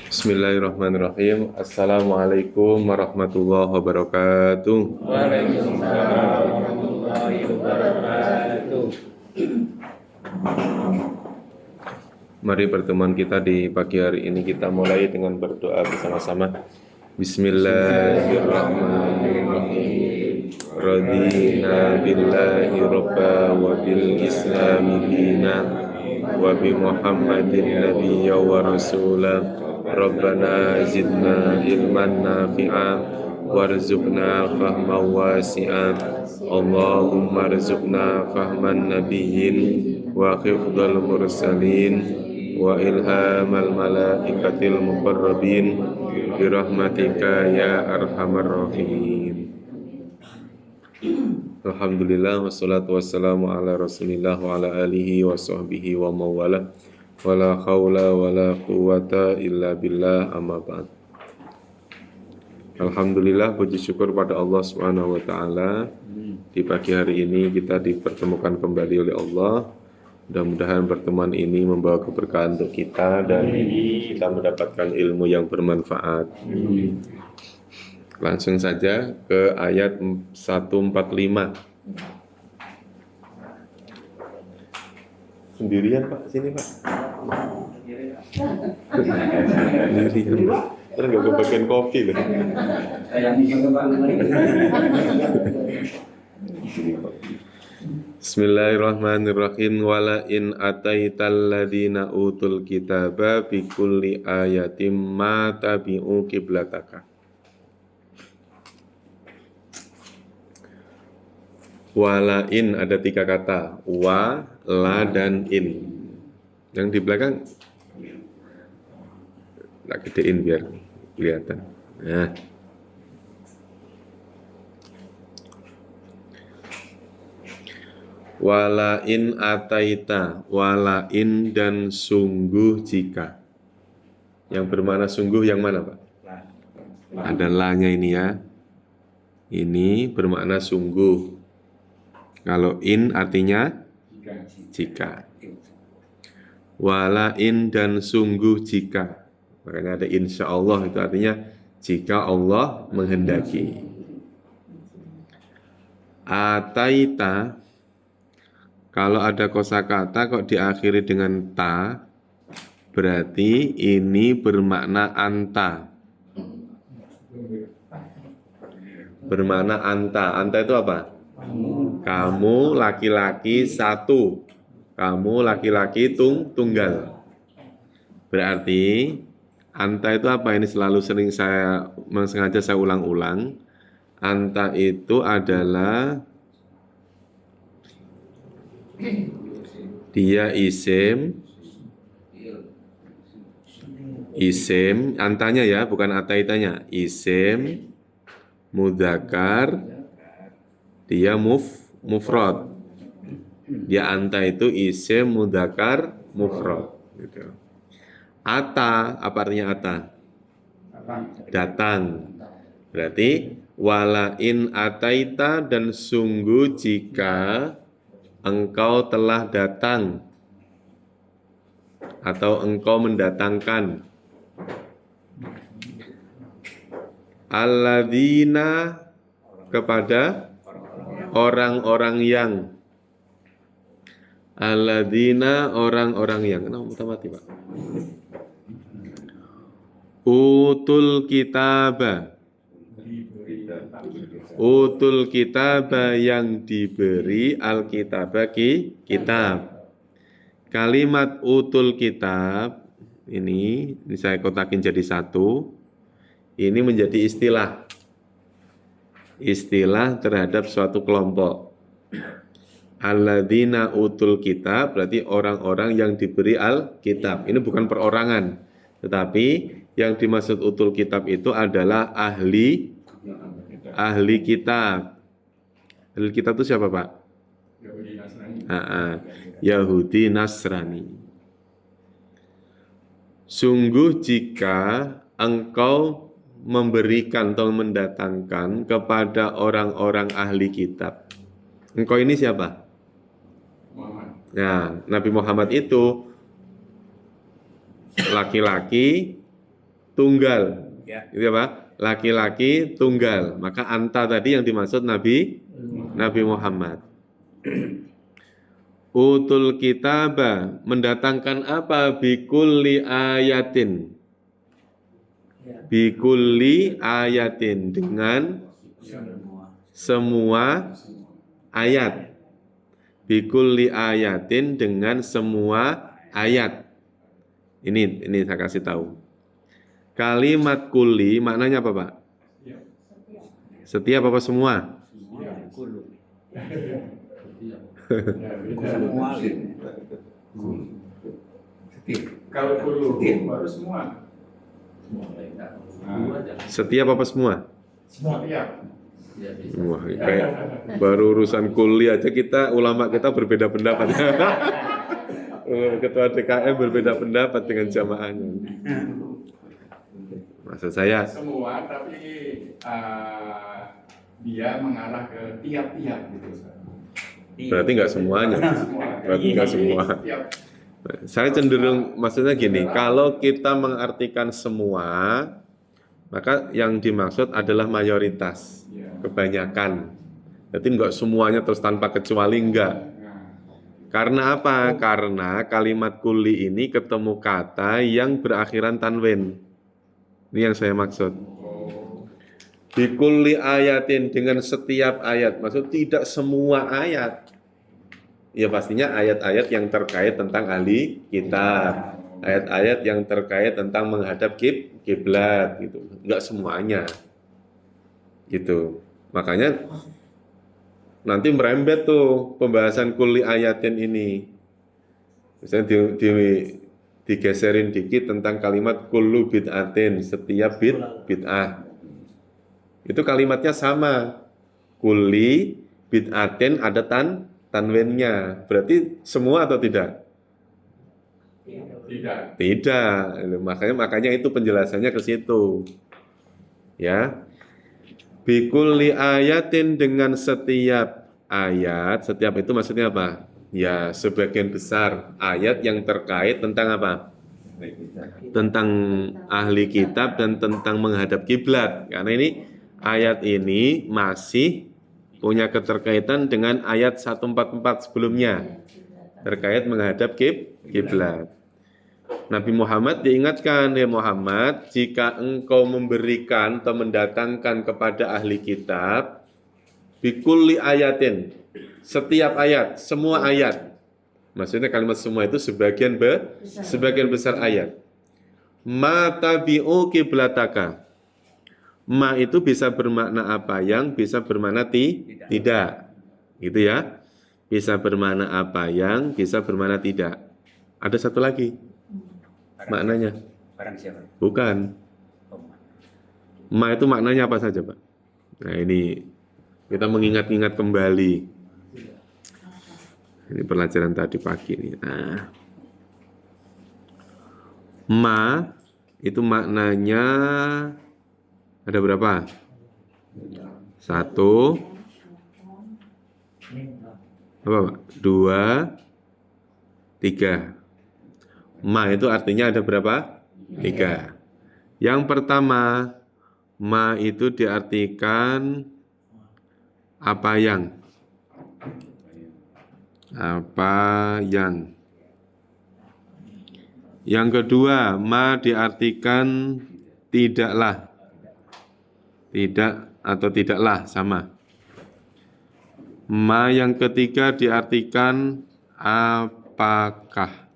Bismillahirrahmanirrahim. Assalamualaikum warahmatullahi wabarakatuh. Waalaikumsalam warahmatullahi wabarakatuh. Mari pertemuan kita di pagi hari ini kita mulai dengan berdoa bersama-sama. Bismillahirrahmanirrahim. Radina billahi robba wa bil islami dina wa bi Muhammadin nabiyya wa rasulah. Rabbana zidna ilman nafi'a warzuqna fahman wasi'a. Allahumma rzuqna fahman nabiyyin wa hifdzal mursalin wa ilhamal malaikatil muqarrabin birahmatika ya arhamar rahimin. Alhamdulillah wassalatu wassalamu ala rasulillah wa ala alihi wa sahbihi wa mawala wala khawla wala quwata illa billah amma ba'd. Alhamdulillah, puji syukur pada Allah Subhanahu wa taala. Di pagi hari ini kita dipertemukan kembali oleh Allah. Mudah-mudahan pertemuan ini membawa keberkahan untuk kita dan kita mendapatkan ilmu yang bermanfaat. Langsung saja ke ayat 145. Sendirian Pak, sini Pak. Sendirian Pak. Kan nggak kebagian kopi loh. Bismillahirrahmanirrahim. Wala in ataital ladina utul kitaba bi kulli ayatim ma tabi'u qiblataka. Wala in ada 3 kata, wa, la, dan in. Yang di belakang tak gedein biar kelihatan. Nah. Wala in ataita, wala in dan sungguh jika. Yang bermakna sungguh yang mana Pak? Ada la-nya ini ya. Ini bermakna sungguh. Kalau in artinya jika. Wala in dan sungguh jika. Makanya ada insya Allah, itu artinya jika Allah menghendaki. Ataita, kalau ada kosakata kok diakhiri dengan ta, berarti ini bermakna anta. Bermakna anta. Anta itu apa? Kamu laki-laki satu. Kamu laki-laki tunggal. Berarti anta itu apa? Ini selalu sering sengaja saya ulang-ulang. Anta itu adalah dia isim, antanya ya, bukan ataitanya. Isim, mudzakkar, dia mufrad. Dia anta itu isim, mudzakkar, mufrad. Gitu. Ata, apa artinya ata? Datang. Berarti wala in ataita dan sungguh jika engkau telah datang atau engkau mendatangkan alladzina kepada orang-orang yang alladzina orang-orang yang kenapa mati Pak? Utul kitaba yang diberi alkitabah kitab. Kalimat utul kitab ini saya kotakin jadi satu. Ini menjadi istilah terhadap suatu kelompok. Alladzina utul kitab berarti orang-orang yang diberi alkitab. Ini bukan perorangan, tetapi yang dimaksud utul kitab itu adalah ahli kitab. Ahli kitab itu siapa Pak? Yahudi Nasrani. Sungguh jika engkau memberikan atau mendatangkan kepada orang-orang ahli kitab. Engkau ini siapa? Nah, Nabi Muhammad itu laki-laki tunggal. Ya. Itu apa? Laki-laki tunggal. Maka anta tadi yang dimaksud Nabi Muhammad. Utul kitaba, mendatangkan apa? Bikulli ayatin. Bikulli ayatin, dengan semua ayat. Bikulli ayatin, dengan semua ayat. Ini saya kasih tahu. Kalimat kulli maknanya apa, Pak? Setiap apa semua? Semua. Kalau kulo baru semua. Setiap apa semua? Semua tiap. Wah, kayak baru urusan kulli aja kita, ulama kita berbeda pendapat. Ketua DKM berbeda pendapat dengan jamaahnya. Maksud saya, Semua, tapi dia mengarah ke tiap-tiap gitu. berarti nggak semuanya. Berarti nggak semua. Tiap. Saya cenderung, maksudnya gini, kalau kita mengartikan semua, maka yang dimaksud adalah mayoritas, kebanyakan. Jadi nggak semuanya terus tanpa kecuali, enggak. Karena apa? Karena kalimat kulli ini ketemu kata yang berakhiran tanwin. Ini yang saya maksud. Bikulli ayatin, dengan setiap ayat. Maksud tidak semua ayat. Ya pastinya ayat-ayat yang terkait tentang ahli kitab. Ayat-ayat yang terkait tentang menghadap kiblat gitu. Enggak semuanya. Gitu. Makanya nanti merembet tuh pembahasan kulli ayatin ini. Misalnya digeserin dikit tentang kalimat kullu bid'atin, setiap bid'ah. Itu kalimatnya sama. Kulli bid'atin ada tanwinnya. Berarti semua atau tidak? Tidak. Tidak. Makanya itu penjelasannya ke situ. Ya. Bikulli ayatin, dengan setiap ayat. Setiap itu maksudnya apa? Ya, sebagian besar ayat yang terkait tentang apa? Tentang ahli kitab dan tentang menghadap kiblat. Karena ini ayat ini masih punya keterkaitan dengan ayat 144 sebelumnya terkait menghadap kiblat. Nabi Muhammad diingatkan, ya Muhammad, jika engkau memberikan atau mendatangkan kepada ahli kitab bikulli ayatin, setiap ayat, semua ayat. Maksudnya kalimat semua itu sebagian besar ayat. Ma tabi'u kiblataka. Ma itu bisa bermakna apa? Yang bisa bermakna tidak. Gitu ya. Bisa bermakna apa? Yang bisa bermakna tidak. Ada satu lagi. Maknanya? Barang siapa? Bukan. Ma itu maknanya apa saja, Pak? Nah, ini kita mengingat-ingat kembali. Ini pelajaran tadi pagi ini. Nah, ma itu maknanya ada berapa? 1, apa, Pak? 2, 3. Ma itu artinya ada berapa? 3. Yang pertama, ma itu diartikan apa yang? Apa yang? Yang kedua, ma diartikan tidaklah. Tidak atau tidaklah sama. Ma yang ketiga diartikan apakah?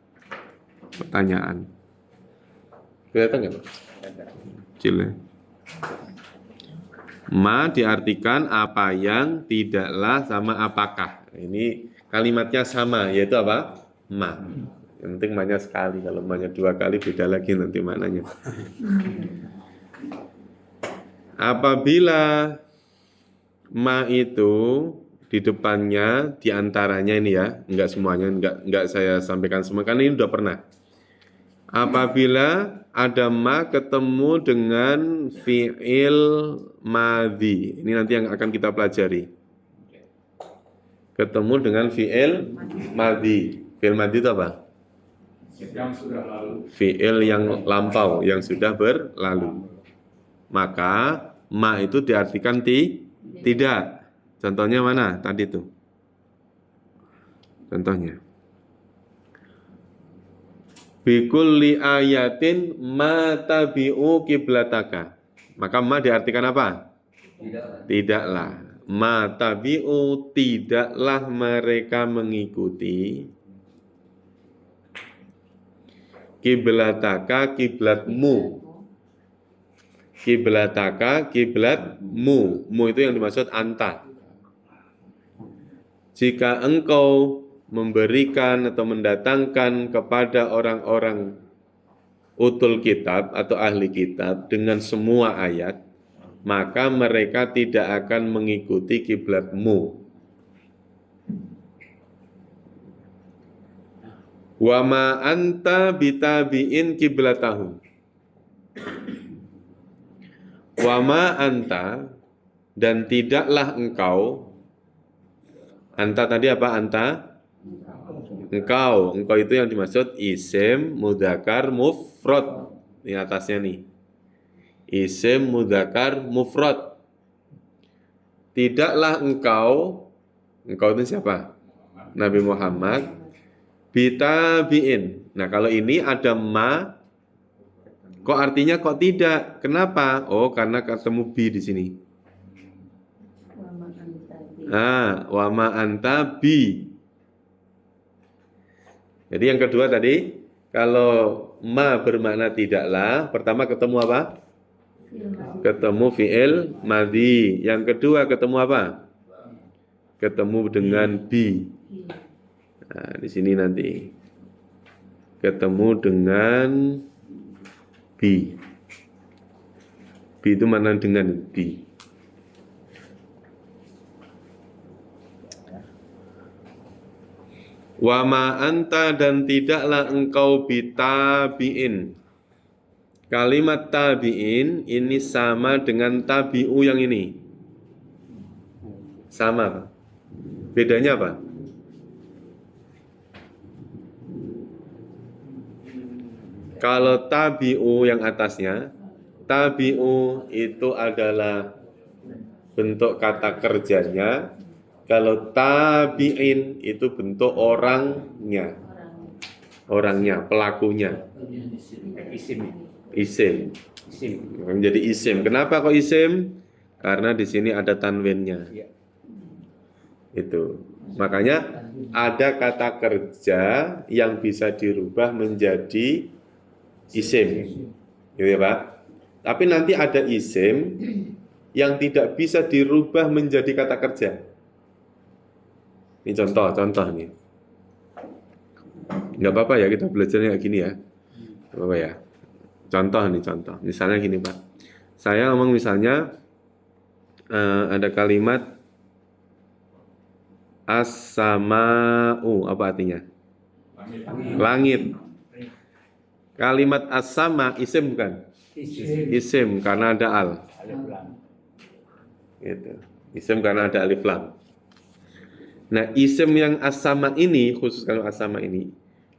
Pertanyaan. Kelihatan nggak, Pak? Kecil ya. Ma diartikan apa yang, tidaklah sama apakah. Ini kalimatnya sama, yaitu apa? Ma. Yang penting ma-nya sekali. Kalau ma-nya 2 kali beda lagi nanti maknanya. Apabila ma itu di depannya, di antaranya ini ya, enggak semuanya, enggak saya sampaikan semua, karena ini udah pernah. Apabila ada ma ketemu dengan fi'il madhi, ini nanti yang akan kita pelajari. Ketemu dengan fi'il madhi. Fi'il madhi itu apa? Yang sudah lalu. Fi'il yang lampau, yang sudah berlalu. Maka ma itu diartikan tidak. Contohnya mana tadi itu? Contohnya. Bikulli ayatin ma tabi'u kiblataka. Maka ma diartikan apa? Tidaklah. Ma tabi'u, tidaklah mereka mengikuti kiblataka, kiblatmu. Kiblataka, kiblatmu. Mu itu yang dimaksud anta. Jika engkau memberikan atau mendatangkan kepada orang-orang utul kitab atau ahli kitab dengan semua ayat, maka mereka tidak akan mengikuti kiblatmu. Wa ma anta bitabi'in kiblatahum. Wa ma anta, dan tidaklah engkau. Anta tadi apa anta? Engkau itu yang dimaksud isim mudzakkar mufrad. Di atasnya nih. Isim mudzakkar mufrad. Tidaklah engkau itu siapa? Nabi Muhammad. Bitabi'in. Nah, kalau ini ada ma, kok artinya kok tidak? Kenapa? Oh, karena ketemu bi di sini. Wa ma anta bi. Jadi yang kedua tadi, kalau ma bermakna tidaklah, pertama ketemu apa? Ketemu fi'il madhi. Yang kedua ketemu apa? Ketemu dengan bi. Nah, di sini nanti ketemu dengan bi. Bi itu mana dengan bi? Wa ma anta, dan tidaklah engkau bitabi'in. Kalimat tabi'in ini sama dengan tabi'u yang ini. Sama. Bedanya apa? Kalau tabi'u yang atasnya, tabi'u itu adalah bentuk kata kerjanya. Kalau tabi'in itu bentuk orangnya, pelakunya. Isim. Menjadi isim. Kenapa kok isim? Karena di sini ada tanwinnya. Itu. Makanya ada kata kerja yang bisa dirubah menjadi isim. Gitu ya, Pak. Tapi nanti ada isim yang tidak bisa dirubah menjadi kata kerja. Ini contoh nih. Nggak apa-apa ya kita belajarnya kayak gini ya. Nggak apa-apa ya. Contoh. Misalnya gini, Pak. Saya ngomong misalnya ada kalimat as-sama'u, apa artinya? Langit. Kalimat as-sama isim bukan? Isim karena ada al. Gitu. Isim karena ada alif lam. Nah, isim yang as-sama ini, khusus kalau as-sama ini,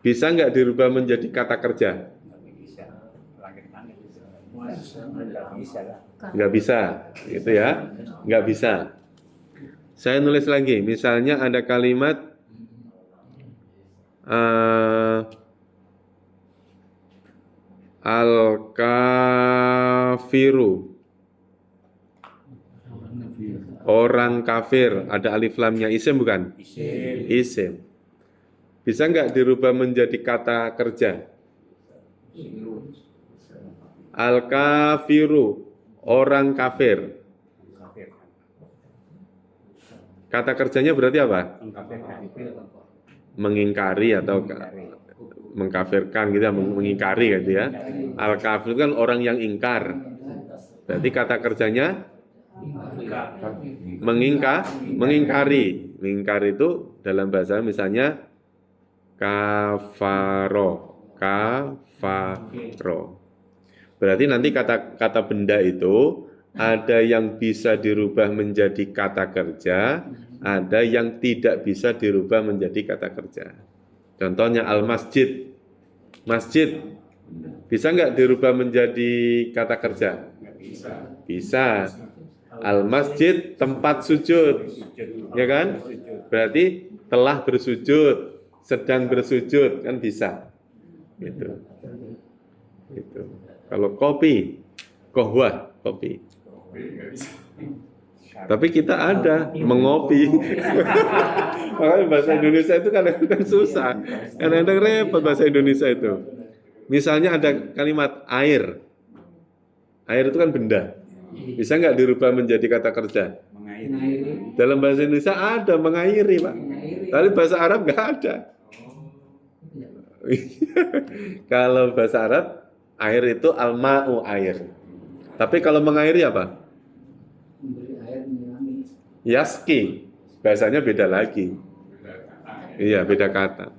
bisa nggak dirubah menjadi kata kerja? Nggak bisa, gitu ya? Nggak bisa. Saya nulis lagi, misalnya ada kalimat al-kafiru. Orang kafir, ada alif lamnya, isim bukan? Isim. Bisa nggak dirubah menjadi kata kerja? Al-kafiru, orang kafir. Kata kerjanya berarti apa? Mengingkari atau mengkafirkan gitu ya, mengingkari gitu ya. Al-kafir kan orang yang ingkar. Berarti kata kerjanya mengingkari. Mengingkari itu dalam bahasa misalnya kafaro. Berarti nanti kata benda itu ada yang bisa dirubah menjadi kata kerja, ada yang tidak bisa dirubah menjadi kata kerja. Contohnya al-masjid. Masjid. Bisa nggak dirubah menjadi kata kerja? Nggak bisa. Bisa. Al-masjid tempat sujud. Ya kan? Berarti telah bersujud, sedang bersujud, kan bisa. Gitu. Gitu. Kalau kopi, kohwah, kopi. Nggak bisa. Tapi kita ada mengopi. Makanya bahasa Indonesia itu kadang-kadang susah. Kadang-kadang repot bahasa Indonesia itu. Misalnya ada kalimat air. Air itu kan benda. Bisa nggak dirubah menjadi kata kerja? Mengairi. Dalam bahasa Indonesia ada mengairi, Pak. Tapi bahasa Arab nggak ada. Kalau bahasa Arab, air itu al-ma'u, air. Tapi kalau mengairi apa? Memberi air menyirami. Yaski. Bahasanya beda lagi. Iya, beda kata.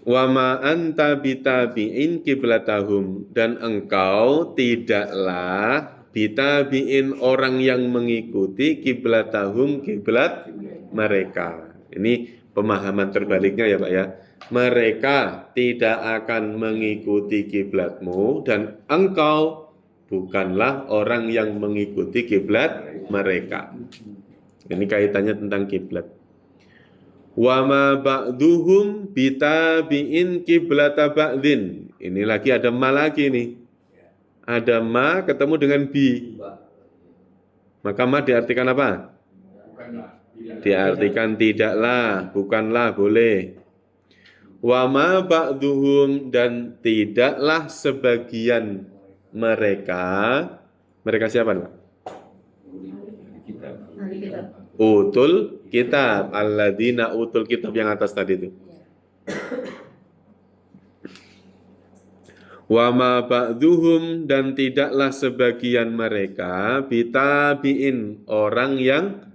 Wa ma anta bitabi'in kiblatahum, dan engkau tidaklah bitabi'in orang yang mengikuti kiblatahum, kiblat mereka. Ini pemahaman terbaliknya ya Pak ya. Mereka tidak akan mengikuti kiblatmu dan engkau bukanlah orang yang mengikuti kiblat mereka. Ini kaitannya tentang kiblat. Wa ma ba'duhum bitabi'in kiblata ba'din. Ini lagi ada ma lagi nih. Ada ma ketemu dengan bi. Maka ma diartikan apa? Bukanlah. Diartikan tidaklah, bukanlah, boleh. Wa ma ba'duhum, dan tidaklah sebagian mereka. Mereka siapa, Pak? Utul kitab, alladzina utul kitab yang atas tadi itu. Wa ma ba'duhum, dan tidaklah sebagian mereka bitabi'in, orang yang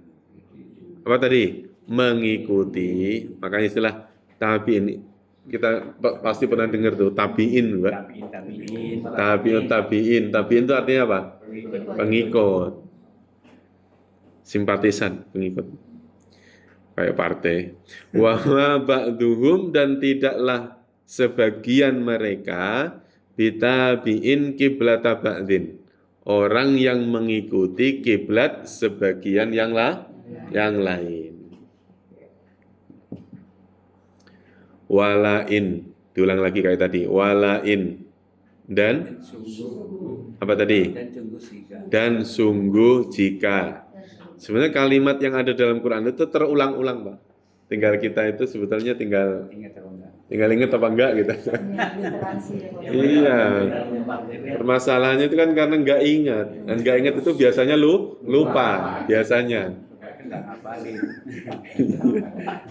apa tadi? Mengikuti. Makanya istilah tabi'in kita pasti pernah dengar tuh, tabi'in, Pak. Tabi'in itu artinya apa? Pengikut. Simpatisan, pengikut. Kayak partai. Wa ma ba'duhum, dan tidaklah sebagian mereka bitabi'in kiblata ba'din, orang yang mengikuti kiblat sebagian yang lain. Walain, diulang lagi kayak tadi. Walain, dan apa tadi? Dan sungguh jika. Sebenarnya kalimat yang ada dalam Quran itu terulang-ulang, Pak. Tinggal kita itu sebetulnya tinggal ingat apa enggak gitu. Iya. Permasalahannya itu kan karena enggak ingat. Dan enggak ingat itu biasanya lupa biasanya.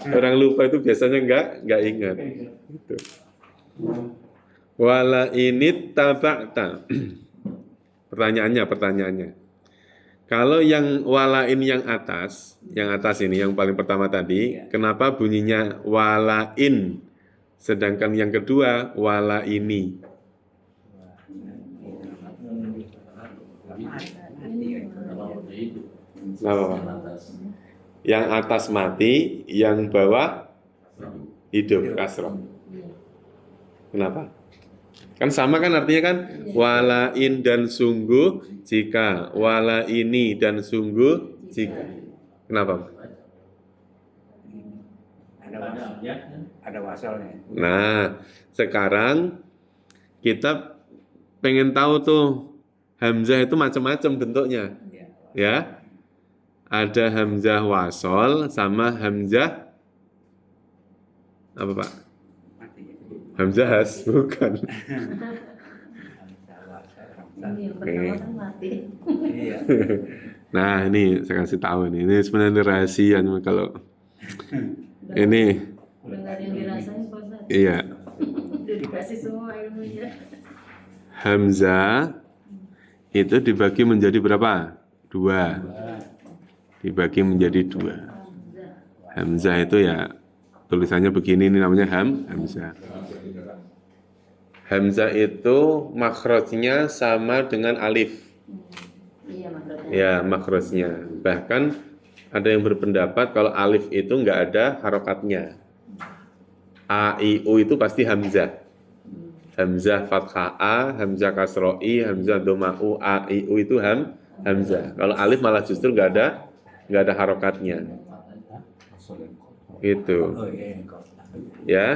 Orang lupa itu biasanya enggak ingat. Gitu. Wala init tabakta. Pertanyaannya. Kalau yang walain yang atas ini yang paling pertama tadi, kenapa bunyinya walain? Sedangkan yang kedua wala ini. Nah, yang atas mati, yang bawah hidup, kasroh. Kenapa? Kan sama kan artinya kan walain dan sungguh jika, wala ini dan sungguh jika. Kenapa? Ada wasalnya. Nah, sekarang kita pengen tahu tuh hamzah itu macam-macam bentuknya. Ya. Ada hamzah wasol sama hamzah apa, Pak? Hamzah has, bukan. Ini yang pertama kan mati. Nah, ini saya kasih tahu nih. Ini sebenarnya rahasia kalau ini. Udah nggak ada yang dirasain, Pak Ustaz. Iya. Udah dikasih semua ilmunya. Hamzah itu dibagi menjadi berapa? 2. Dibagi menjadi 2. Hamzah itu ya tulisannya begini, ini namanya hamzah. Hamzah itu makhrajnya sama dengan alif. Iya, makhrajnya. Ya, makhrajnya. Bahkan ada yang berpendapat kalau alif itu enggak ada harokatnya. A, I, U itu pasti hamzah. Hamzah fathah A, hamzah kasroh I, hamzah dhamma U, A, I, U itu hamzah. Kalau alif malah justru nggak ada harokatnya. Gitu. Oh iya, kok. Ya.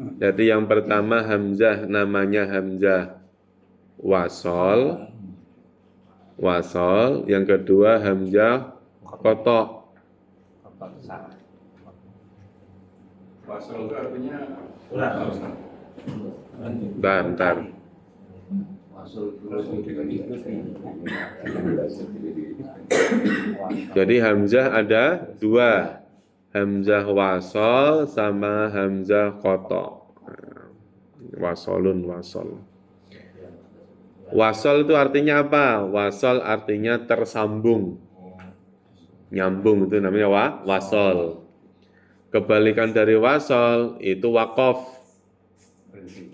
Jadi yang pertama hamzah namanya hamzah wasol. Wasol. Yang kedua hamzah kotok. Kok salah. Wasol itu artinya Bentar. Jadi hamzah ada dua. Hamzah wasol sama hamzah kotok. Wasolun wasol. Wasol itu artinya apa? Wasol artinya tersambung. Nyambung itu namanya wasol. Kebalikan dari wasol itu wakof.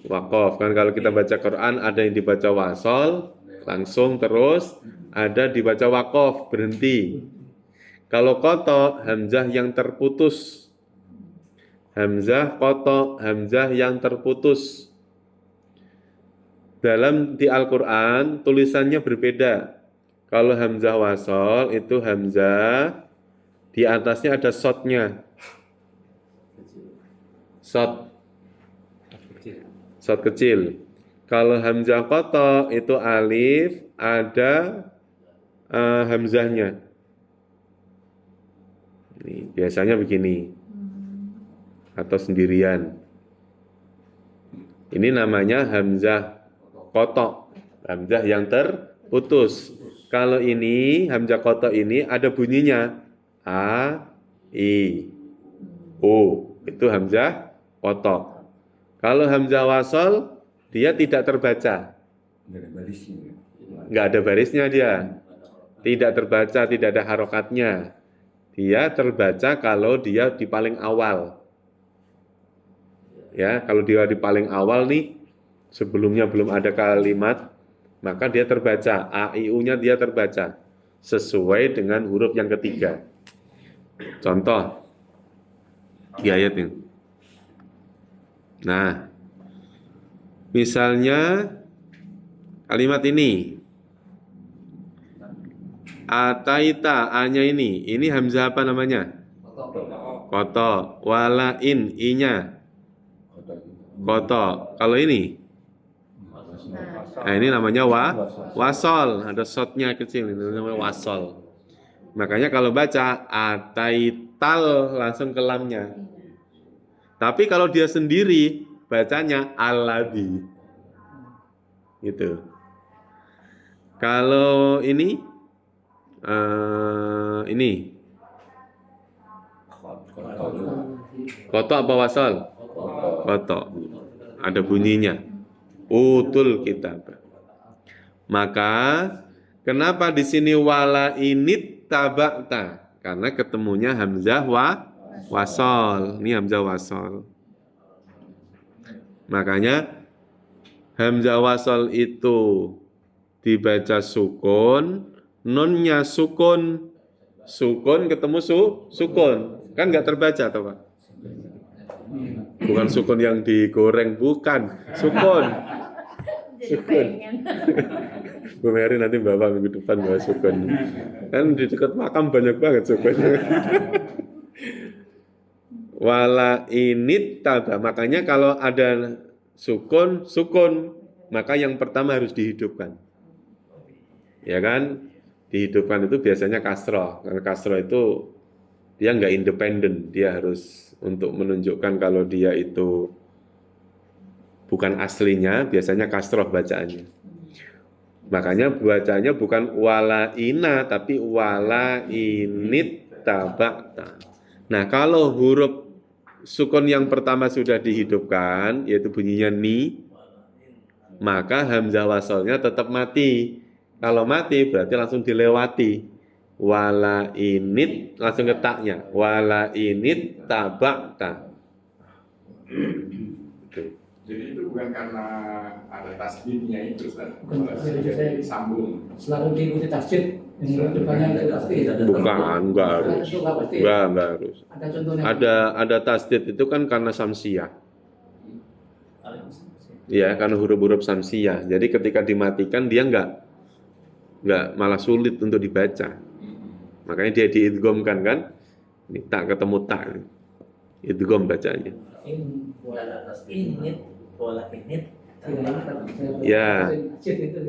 Wakof kan kalau kita baca Quran ada yang dibaca wasol langsung terus, ada dibaca wakof berhenti. Kalau kotok hamzah yang terputus. Hamzah kotok, hamzah yang terputus. Dalam di Al-Quran tulisannya berbeda. Kalau hamzah wasol itu hamzah di atasnya ada shotnya. Shot kecil. Kalau hamzah kotok itu alif ada hamzahnya. Ini, biasanya begini. Atau sendirian. Ini namanya hamzah kotok. Hamzah yang terputus. Kalau ini hamzah kotok ini ada bunyinya. A, I, O. Itu hamzah kotok. Kalau hamzah wasol, dia tidak terbaca. Nggak ada barisnya dia. Tidak terbaca, tidak ada harokatnya. Dia terbaca kalau dia di paling awal. Ya, kalau dia di paling awal nih, sebelumnya belum ada kalimat, maka dia terbaca. A, I, U-nya dia terbaca. Sesuai dengan huruf yang ketiga. Contoh. Di ayat ini. Nah, misalnya kalimat ini. Ataita, A-nya ini hamzah apa namanya? Koto. Walain, I-nya. Koto. Kalau ini? Nah, ini namanya wasol. Ada shotnya kecil, itu namanya wasol. Makanya kalau baca ataital langsung ke lamnya. Tapi kalau dia sendiri bacanya alladzi. Gitu. Kalau ini kotok apa wasol? Kotok. Ada bunyinya. Utul kitab. Maka kenapa di sini wala init tabakta? Karena ketemunya hamzah wasol. Ini hamzah wasol. Makanya hamzah wasol itu dibaca sukun, nunnya sukun. Sukun ketemu sukun. Kan nggak terbaca toh, Pak? Bukan sukun yang digoreng, bukan. Sukun. Jadi pengen. Bu Mary nanti bawa minggu depan bawa sukun. Kan di dekat makam banyak banget sukun. Wala init tada. Makanya kalau ada sukun, maka yang pertama harus dihidupkan. Ya kan? Dihidupkan itu biasanya kasroh. Karena kasroh itu dia nggak independen. Dia harus untuk menunjukkan kalau dia itu bukan aslinya, biasanya kasroh bacaannya. Makanya bacanya bukan wala ina, tapi wala init tabakta. Nah, kalau huruf sukun yang pertama sudah dihidupkan, yaitu bunyinya ni, maka hamzah wasolnya tetap mati. Kalau mati berarti langsung dilewati. Wala init, langsung ketaknya. Wala init tabakta. Jadi itu bukan karena ada tasdidnya itu, Ustaz. Bukan, Malah jadi sambung. Selalu diikuti tasdid. Yang depannya itu pasti. Bukan, enggak harus. Itu nggak pasti. Enggak harus. Ada contohnya. Ada tasdid itu kan karena samsiah. Ya, karena huruf-huruf samsiyah. Jadi ketika dimatikan dia nggak malah sulit untuk dibaca. Makanya dia diidghamkan kan? Ini tak ketemu tak. Idgham bacanya. Ya.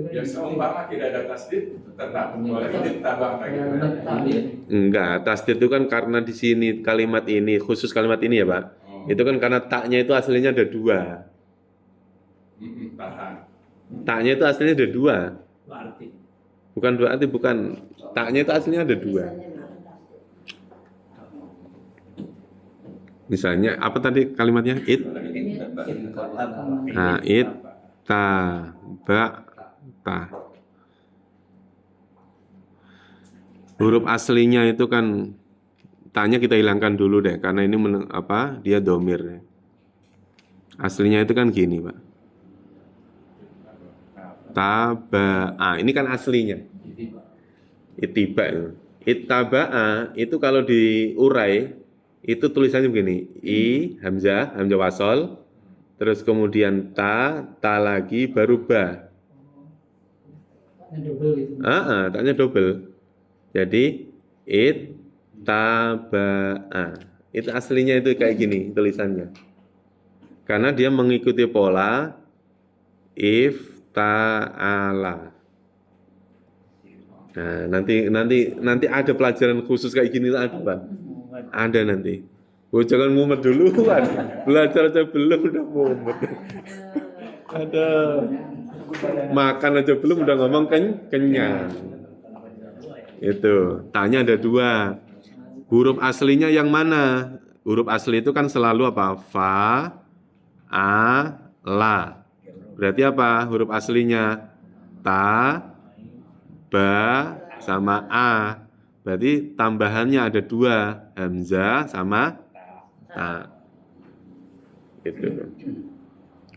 Yang seumpama tidak ada tasdid tetap boleh ditambah lagi. Enggak, tasdid itu kan karena di sini kalimat ini, khusus kalimat ini ya Pak. Itu kan karena taknya itu aslinya ada dua. Tahan. Taknya itu aslinya ada dua. Berarti Bukan dua arti, bukan. Taknya itu aslinya ada dua. Misalnya, apa tadi kalimatnya? Nah, ta, ba, ta. Huruf aslinya itu kan, taknya kita hilangkan dulu deh, karena ini dia domir. Aslinya itu kan gini Pak. Taba'a, ini kan aslinya. Itiba. Ittaba'a itu kalau diurai itu tulisannya begini, hamzah wasol, terus kemudian ta lagi baru ba. Taknya double. Jadi ittaba'a. Itu aslinya itu kayak gini tulisannya. Karena dia mengikuti pola ifta'ala. Nah, nanti ada pelajaran khusus kayak gini ada Pak. Ada nanti. Oh, jangan mumet duluan. Belajar aja belum udah mumet. Ada. Makan aja belum udah ngomong kenyang. Itu. Tanya ada dua. Huruf aslinya yang mana? Huruf asli itu kan selalu apa? Fa, a, la. Berarti apa huruf aslinya? Ta, ba, sama a. Berarti tambahannya ada dua, hamzah sama ta. Gitu.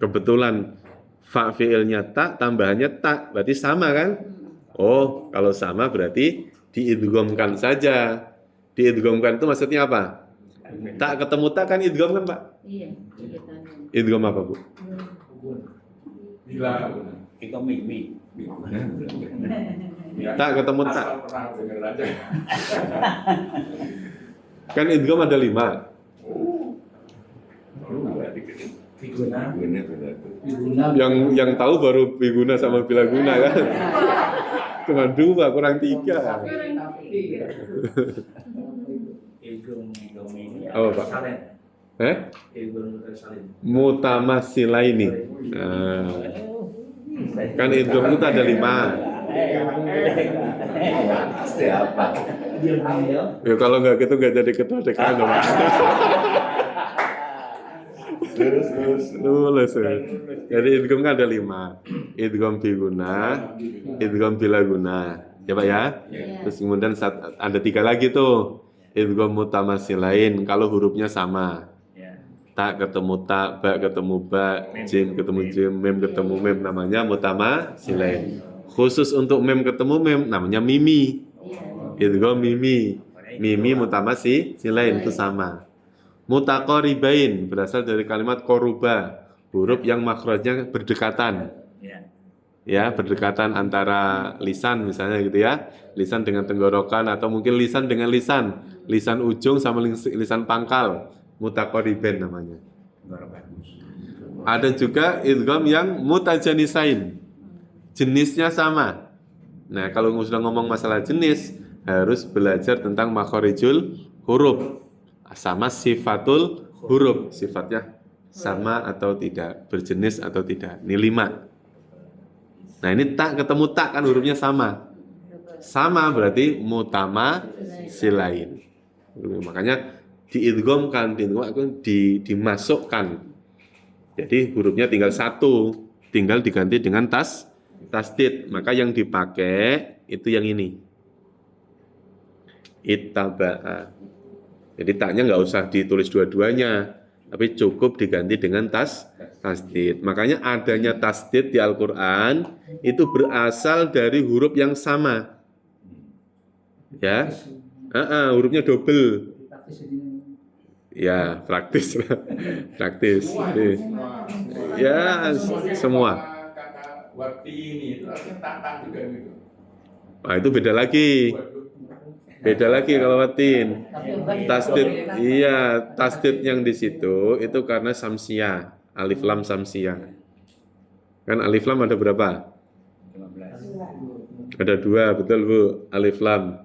Kebetulan fa fi'ilnya ta, tambahannya ta, berarti sama kan? Oh, kalau sama berarti diidghamkan saja. Diidghamkan itu maksudnya apa? Tak ketemu tak kan idgham kan Pak? Iya. Idgham apa Bu? Bila kita mimi. Tak ketemu tak. asal pernah dengar aja. Kan idgham ada 5. Figuna. Yang tahu baru biguna sama bilaguna kan. Cuma 2 kurang 3. Ini Apa, Pak? Salen. Salin. Mutamasilaini. Nah, kan idgham itu ada 5. Pasti apa? Ya kalau nggak gitu nggak jadi ketua DKN dong Pak. Lulus. Jadi idgham kan ada 5. Idgham biguna, idgham bilaguna. Ya Pak ya? Terus kemudian ada 3 lagi tuh. Idgham mutamasilain kalau hurufnya sama. Tak ketemu tak, ba ketemu ba, jim ketemu jim, mem ketemu mem, namanya mutamasilain. Khusus untuk mem ketemu mem namanya mimi. Idgham mimi. Mimi mutamasilain itu sama. Mutaqaribain berasal dari kalimat koruba, huruf yang makhrajnya berdekatan. Ya, berdekatan antara lisan misalnya gitu ya. Lisan dengan tenggorokan atau mungkin lisan dengan lisan. Lisan ujung sama lisan pangkal. Mutaqaribain namanya. Ada juga idgham yang mutajanisain. Jenisnya sama. Nah, kalau sudah ngomong masalah jenis, harus belajar tentang makharijul huruf. Sama sifatul huruf, sifatnya sama atau tidak, berjenis atau tidak. Ini 5. Nah, ini tak ketemu tak kan hurufnya sama. Sama berarti mutama silain. Makanya diidghamkan, dimasukkan. Jadi hurufnya tinggal 1, tinggal diganti dengan tasdid. Maka yang dipakai itu yang ini. Ittaba'a. Jadi taknya nggak usah ditulis dua-duanya, tapi cukup diganti dengan tasdid. Makanya adanya tasdid di Al-Quran itu berasal dari huruf yang sama. Ya, hurufnya double. Ya, praktis. Ya, semua. Kata waktu ini itu artinya tatang juga gitu. Nah, itu beda lagi. Waduh. Beda lagi kalau watin. Tasdid, iya, tasdid yang di situ itu karena samsiah, alif lam samsiah. Kan alif lam ada berapa? 15. Ada dua, betul Bu. Alif lam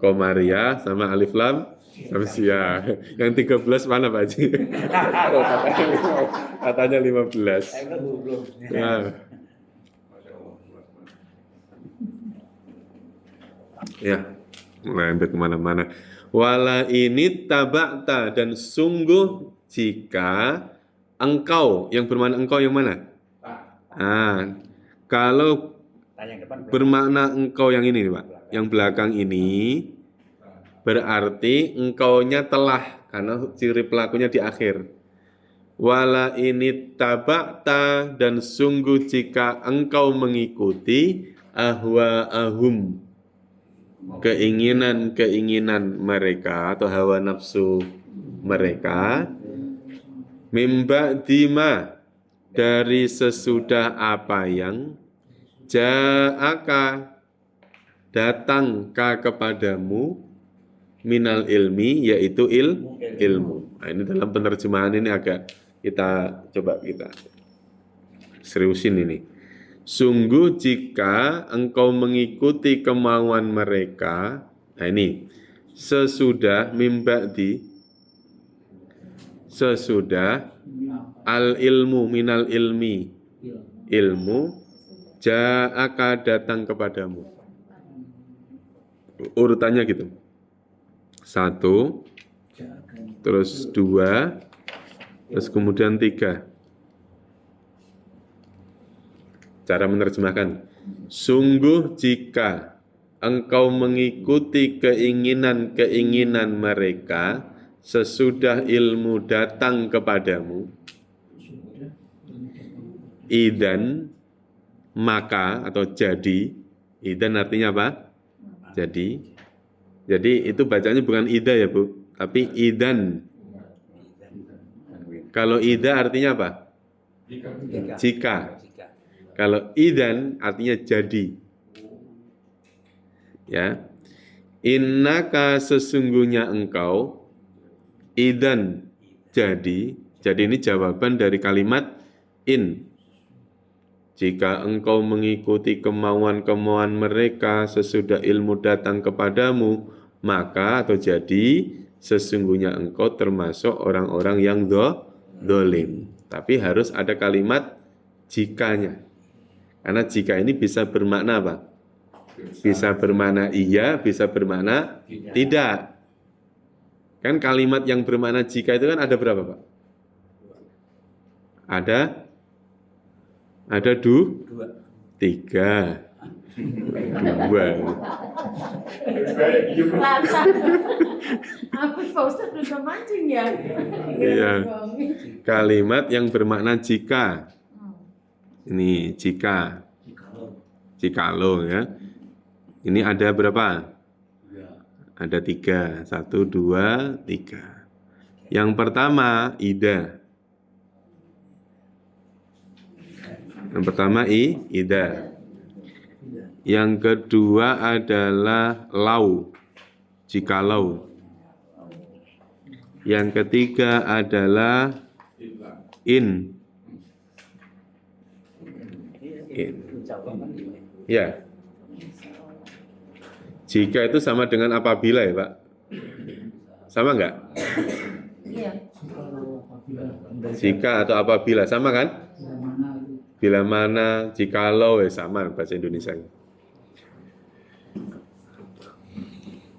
komariah sama alif lam samsiah. Yang 13 mana Pak Haji? Oh, katanya 15. Belum. Ya. Masya Allah. Ya, melanjut kemana-mana. Wala ini tabakta, dan sungguh jika engkau, yang bermakna engkau yang mana? Ah, kalau Tanya yang depan. bermakna engkau yang ini nih, Pak, yang belakang ini berarti engkaunya telah, karena ciri pelakunya di akhir. Wala ini tabakta, dan sungguh jika engkau mengikuti ahwa'ahum, keinginan-keinginan mereka atau hawa nafsu mereka, mimba dima, dari sesudah apa yang ja'aka, datang kepadamu, minal ilmi, yaitu ilmu. Nah, ini dalam penerjemahan ini agak kita seriusin ini. Sungguh jika engkau mengikuti kemauan mereka, nah ini, sesudah mimba'di, sesudah al ilmu minal ilmi, ilmu ja'aka, datang kepadamu. Urutannya gitu. 1, terus 2, terus kemudian 3. Cara menerjemahkan, sungguh jika engkau mengikuti keinginan-keinginan mereka sesudah ilmu datang kepadamu, idan, maka atau jadi, idan artinya apa? Jadi itu bacanya bukan ida ya Bu, tapi idan. Kalau ida artinya apa? Jika. Kalau idan artinya jadi. Ya. Innaka, sesungguhnya engkau, idan, jadi. Jadi ini jawaban dari kalimat in. Jika engkau mengikuti kemauan-kemauan mereka sesudah ilmu datang kepadamu, maka atau jadi sesungguhnya engkau termasuk orang-orang yang dolim. Tapi harus ada kalimat jikanya. Karena jika ini bisa bermakna apa? Bisa bermakna iya, bisa bermakna tidak. Kan kalimat yang bermakna jika itu kan ada berapa Pak? Ada 3. 2. Lata. Apa Pak Ustadz udah mancing ya? Iya. Kalimat yang bermakna jika. Ini jika. Jikalau ya. Ini ada berapa? Ada 3. 1, 2, 3. Yang pertama ida. Yang pertama ida. Yang kedua adalah lau, jikalau. Yang ketiga adalah in. Ya. Jika itu sama dengan apabila ya Pak? Sama enggak? Iya. Jika atau apabila, sama kan? Bila mana, jikalau, ya sama bahasa Indonesia.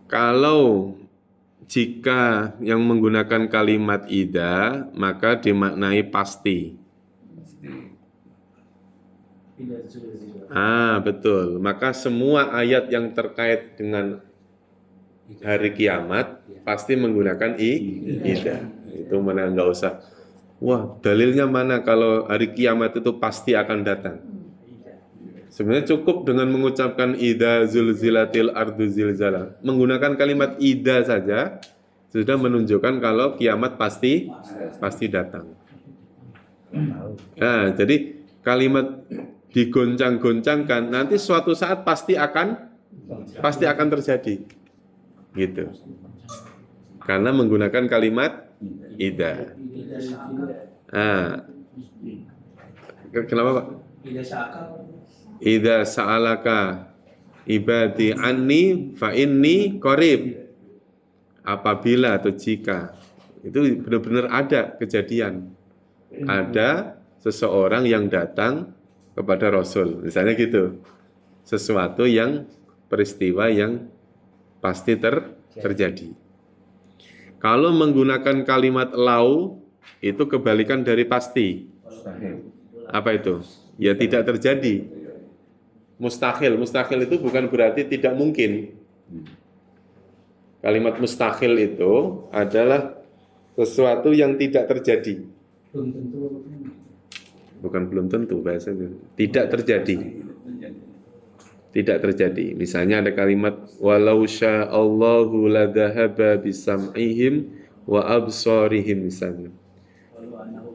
Kalau jika yang menggunakan kalimat ida, maka dimaknai pasti. Betul. Maka semua ayat yang terkait dengan hari kiamat pasti menggunakan ida. Itu mana enggak usah. Wah, dalilnya mana kalau hari kiamat itu pasti akan datang? Sebenarnya cukup dengan mengucapkan ida zulzilatil ardu zilzala. Menggunakan kalimat ida saja sudah menunjukkan kalau kiamat pasti datang. Nah, jadi kalimat digoncang-goncangkan nanti suatu saat pasti akan terjadi. Gitu. Karena menggunakan kalimat idza. Ah, kenapa Pak? Idza sa'alaka ibadi anni fa inni qarib. Apabila atau jika itu benar-benar ada kejadian. Ada seseorang yang datang kepada Rasul. Misalnya gitu. Sesuatu yang peristiwa yang pasti terjadi. Kalau menggunakan kalimat lau itu kebalikan dari pasti. Apa itu? Ya tidak terjadi. Mustahil. Mustahil itu bukan berarti tidak mungkin. Kalimat mustahil itu adalah sesuatu yang tidak terjadi. Bukan belum tentu bahasanya. Tidak terjadi. Tidak terjadi. Misalnya ada kalimat walau sya'allahu ladhahaba bisam'ihim wa absarihim misalnya.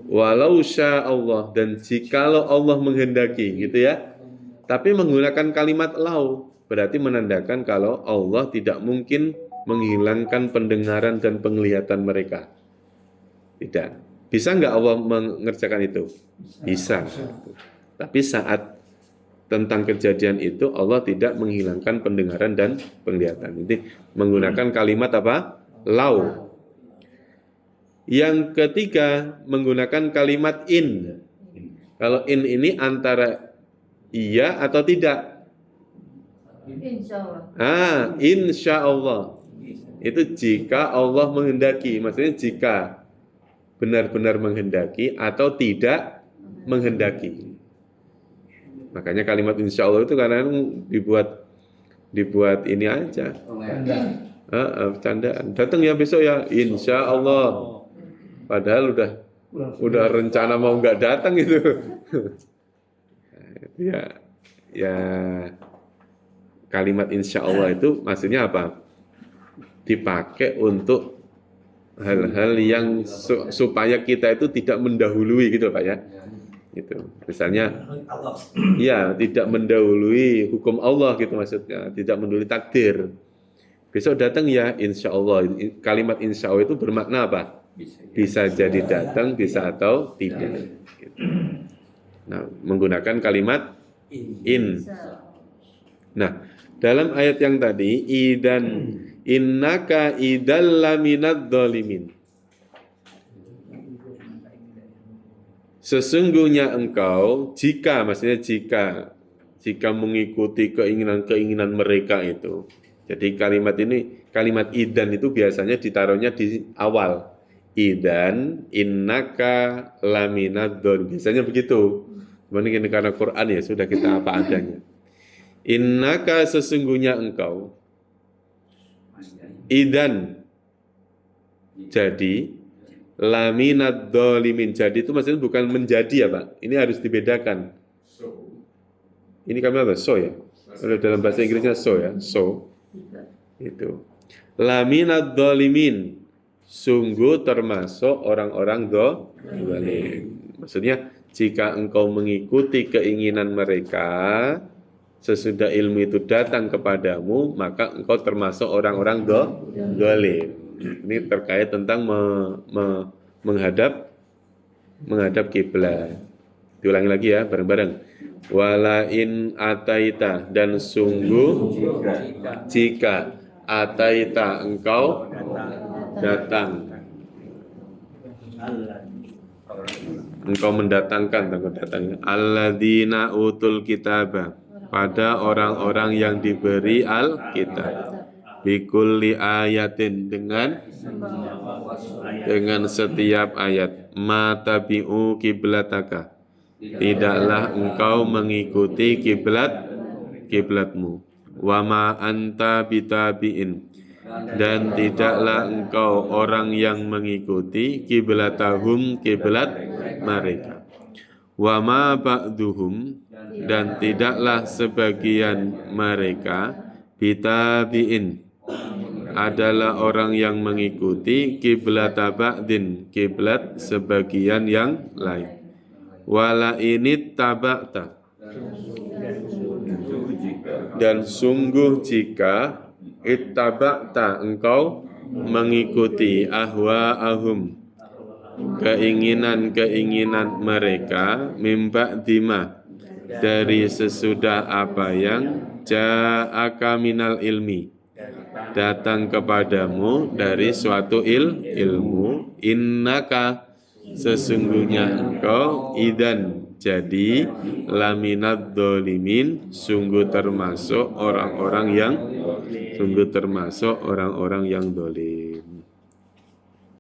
Walau sya'allah, dan jikalau Allah menghendaki gitu ya. Tapi menggunakan kalimat lau berarti menandakan kalau Allah tidak mungkin menghilangkan pendengaran dan penglihatan mereka. Tidak. Bisa nggak Allah mengerjakan itu? Bisa. Tapi saat tentang kejadian itu Allah tidak menghilangkan pendengaran dan penglihatan. Jadi menggunakan kalimat apa? Lau. Yang ketiga menggunakan kalimat in. Kalau in ini antara iya atau tidak. Insya Allah. Insya Allah. Itu jika Allah menghendaki. Maksudnya jika benar-benar menghendaki atau tidak menghendaki. Makanya kalimat insya Allah itu karena dibuat ini aja. Bercandaan. Datang ya besok ya, insya Allah. Padahal udah rencana mau nggak datang itu. ya kalimat insya Allah itu maksudnya apa? Dipakai untuk hal-hal yang supaya kita itu tidak mendahului gitu Pak ya. Gitu. Misalnya ya tidak mendahului hukum Allah gitu maksudnya, tidak mendahului takdir. Besok datang ya insya Allah. Kalimat insya Allah itu bermakna apa? Bisa jadi datang, bisa atau tidak. Gitu. Nah, menggunakan kalimat in. Nah, dalam ayat yang tadi idan innaka idal laminad dzalimin. Sesungguhnya engkau maksudnya jika mengikuti keinginan mereka itu. Jadi kalimat idan itu biasanya ditaruhnya di awal. Idan innaka laminad dzalimin. Biasanya begitu. Cuman ini karena Quran ya sudah kita apa adanya. Innaka sesungguhnya engkau idan jadi laminad dzalimin. Jadi itu maksudnya bukan menjadi ya Pak. Ini harus dibedakan. Ini kami apa? So ya. Kalau dalam bahasa Inggrisnya so ya. So. Itu. Laminad dzalimin. Sungguh termasuk orang-orang zalim. Maksudnya jika engkau mengikuti keinginan mereka sesudah ilmu itu datang kepadamu, maka engkau termasuk orang-orang zalim. Ini terkait tentang menghadap kiblat. Diulangi lagi ya bareng-bareng. Wala in ataita, dan sungguh jika ataita engkau datang. Engkau mendatangkan alladzina utul kitaba, pada orang-orang yang diberi Alkitab, bikulli ayatin, dengan setiap ayat, matabi'u kiblataka, tidaklah engkau mengikuti kiblatmu, wama anta bitabi'in, dan tidaklah engkau orang yang mengikuti kiblatahum, kiblat mereka, wama ba'duhum, dan tidaklah sebagian mereka bitabi'in, adalah orang yang mengikuti kiblat ba'din, kiblat sebagian yang lain. Wala ini tabakta. Dan sungguh jika ittaba'ta engkau mengikuti ahwa'ahum keinginan-keinginan mereka mimba dima dari sesudah apa yang ja'aka minal ilmi datang kepadamu dari suatu ilmu innaka sesungguhnya engkau idan jadi laminad dolimin sungguh termasuk orang-orang yang dolim.